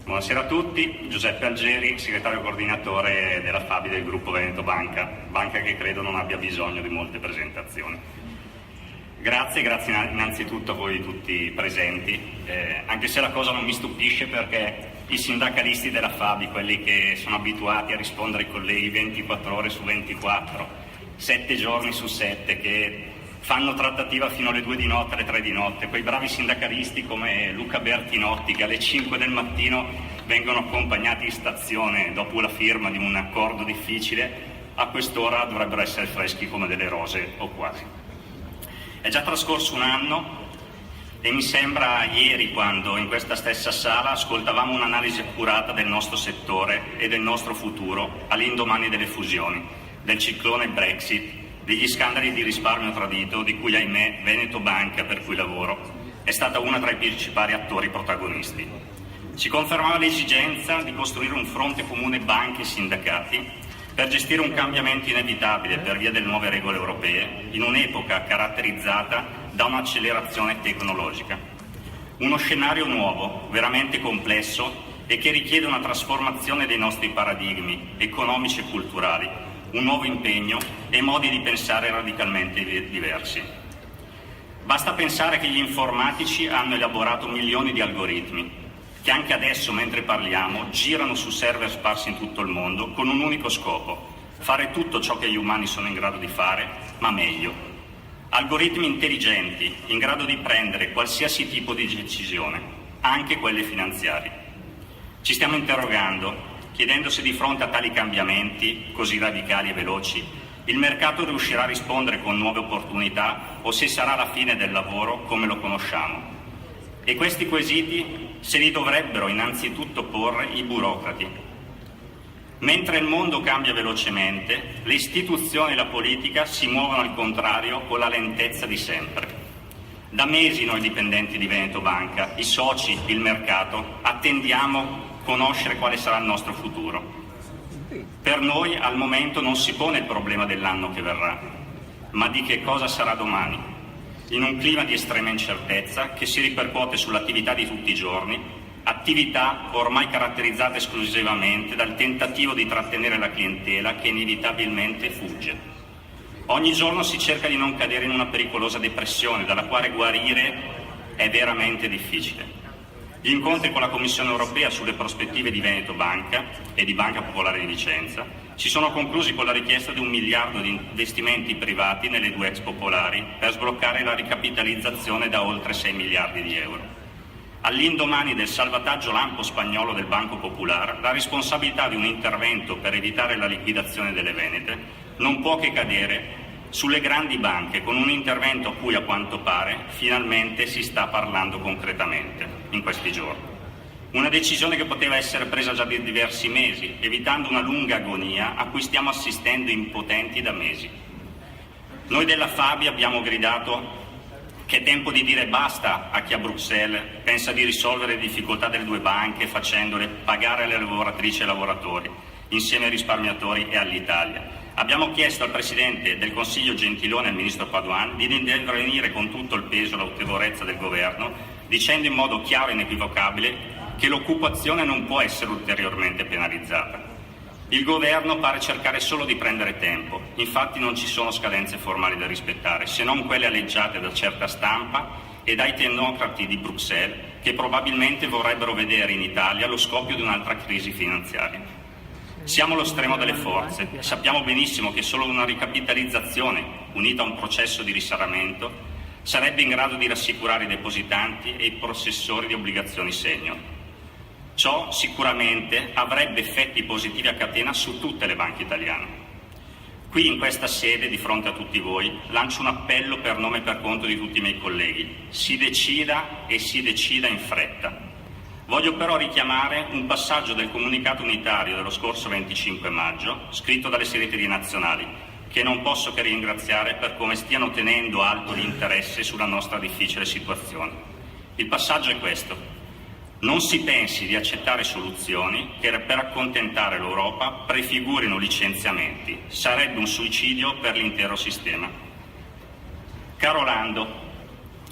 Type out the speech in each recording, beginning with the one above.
Buonasera a tutti, Giuseppe Algeri, segretario coordinatore della Fabi del gruppo Veneto Banca, banca che credo non abbia bisogno di molte presentazioni. Grazie innanzitutto a voi tutti presenti, anche se la cosa non mi stupisce perché i sindacalisti della Fabi, quelli che sono abituati a rispondere ai colleghi 24 ore su 24, 7 giorni su 7, che fanno trattativa fino alle 2 di notte, alle 3 di notte, quei bravi sindacalisti come Luca Bertinotti che alle 5 del mattino vengono accompagnati in stazione dopo la firma di un accordo difficile, a quest'ora dovrebbero essere freschi come delle rose o quasi. È già trascorso un anno e mi sembra ieri quando in questa stessa sala ascoltavamo un'analisi accurata del nostro settore e del nostro futuro all'indomani delle fusioni, del ciclone Brexit, degli scandali di risparmio tradito di cui, ahimè, Veneto Banca, per cui lavoro, è stata una tra i principali attori protagonisti. Si confermava l'esigenza di costruire un fronte comune banche e sindacati per gestire un cambiamento inevitabile per via delle nuove regole europee in un'epoca caratterizzata da un'accelerazione tecnologica. Uno scenario nuovo, veramente complesso e che richiede una trasformazione dei nostri paradigmi economici e culturali, un nuovo impegno e modi di pensare radicalmente diversi. Basta pensare che gli informatici hanno elaborato milioni di algoritmi che anche adesso, mentre parliamo, girano su server sparsi in tutto il mondo con un unico scopo: fare tutto ciò che gli umani sono in grado di fare, ma meglio. Algoritmi intelligenti, in grado di prendere qualsiasi tipo di decisione, anche quelle finanziarie. Ci stiamo interrogando, chiedendo se di fronte a tali cambiamenti, così radicali e veloci, il mercato riuscirà a rispondere con nuove opportunità o se sarà la fine del lavoro come lo conosciamo. E questi quesiti se li dovrebbero innanzitutto porre i burocrati. Mentre il mondo cambia velocemente, le istituzioni e la politica si muovono al contrario con la lentezza di sempre. Da mesi noi dipendenti di Veneto Banca, i soci, il mercato, attendiamo conoscere quale sarà il nostro futuro. Per noi al momento non si pone il problema dell'anno che verrà, ma di che cosa sarà domani, in un clima di estrema incertezza che si ripercuote sull'attività di tutti i giorni, attività ormai caratterizzata esclusivamente dal tentativo di trattenere la clientela che inevitabilmente fugge. Ogni giorno si cerca di non cadere in una pericolosa depressione dalla quale guarire è veramente difficile. Gli incontri con la Commissione europea sulle prospettive di Veneto Banca e di Banca Popolare di Vicenza si sono conclusi con la richiesta di 1 miliardo di investimenti privati nelle due ex popolari per sbloccare la ricapitalizzazione da oltre 6 miliardi di euro. All'indomani del salvataggio lampo spagnolo del Banco Popolare, la responsabilità di un intervento per evitare la liquidazione delle Venete non può che cadere sulle grandi banche, con un intervento a cui, a quanto pare, finalmente si sta parlando concretamente in questi giorni. Una decisione che poteva essere presa già di diversi mesi, evitando una lunga agonia a cui stiamo assistendo impotenti da mesi. Noi della Fabi abbiamo gridato che è tempo di dire basta a chi a Bruxelles pensa di risolvere le difficoltà delle due banche facendole pagare alle lavoratrici e ai lavoratori, insieme ai risparmiatori e all'Italia. Abbiamo chiesto al Presidente del Consiglio Gentiloni e al Ministro Padoan di intervenire con tutto il peso e l'autorevolezza del Governo, dicendo in modo chiaro e inequivocabile che l'occupazione non può essere ulteriormente penalizzata. Il Governo pare cercare solo di prendere tempo, infatti non ci sono scadenze formali da rispettare, se non quelle alleggiate da certa stampa e dai tecnocrati di Bruxelles che probabilmente vorrebbero vedere in Italia lo scoppio di un'altra crisi finanziaria. Siamo allo stremo delle forze, sappiamo benissimo che solo una ricapitalizzazione, unita a un processo di risanamento, sarebbe in grado di rassicurare i depositanti e i possessori di obbligazioni segno. Ciò sicuramente avrebbe effetti positivi a catena su tutte le banche italiane. Qui in questa sede, di fronte a tutti voi, lancio un appello per nome e per conto di tutti i miei colleghi. Si decida e si decida in fretta. Voglio però richiamare un passaggio del comunicato unitario dello scorso 25 maggio, scritto dalle segreterie nazionali, che non posso che ringraziare per come stiano tenendo alto l'interesse sulla nostra difficile situazione. Il passaggio è questo: non si pensi di accettare soluzioni che per accontentare l'Europa prefigurino licenziamenti, sarebbe un suicidio per l'intero sistema. Caro Lando,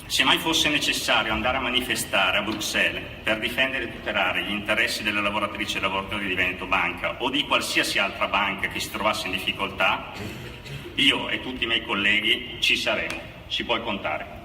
Se mai fosse necessario andare a manifestare a Bruxelles per difendere e tutelare gli interessi delle lavoratrici e lavoratori di Veneto Banca o di qualsiasi altra banca che si trovasse in difficoltà, io e tutti i miei colleghi ci saremo, ci puoi contare.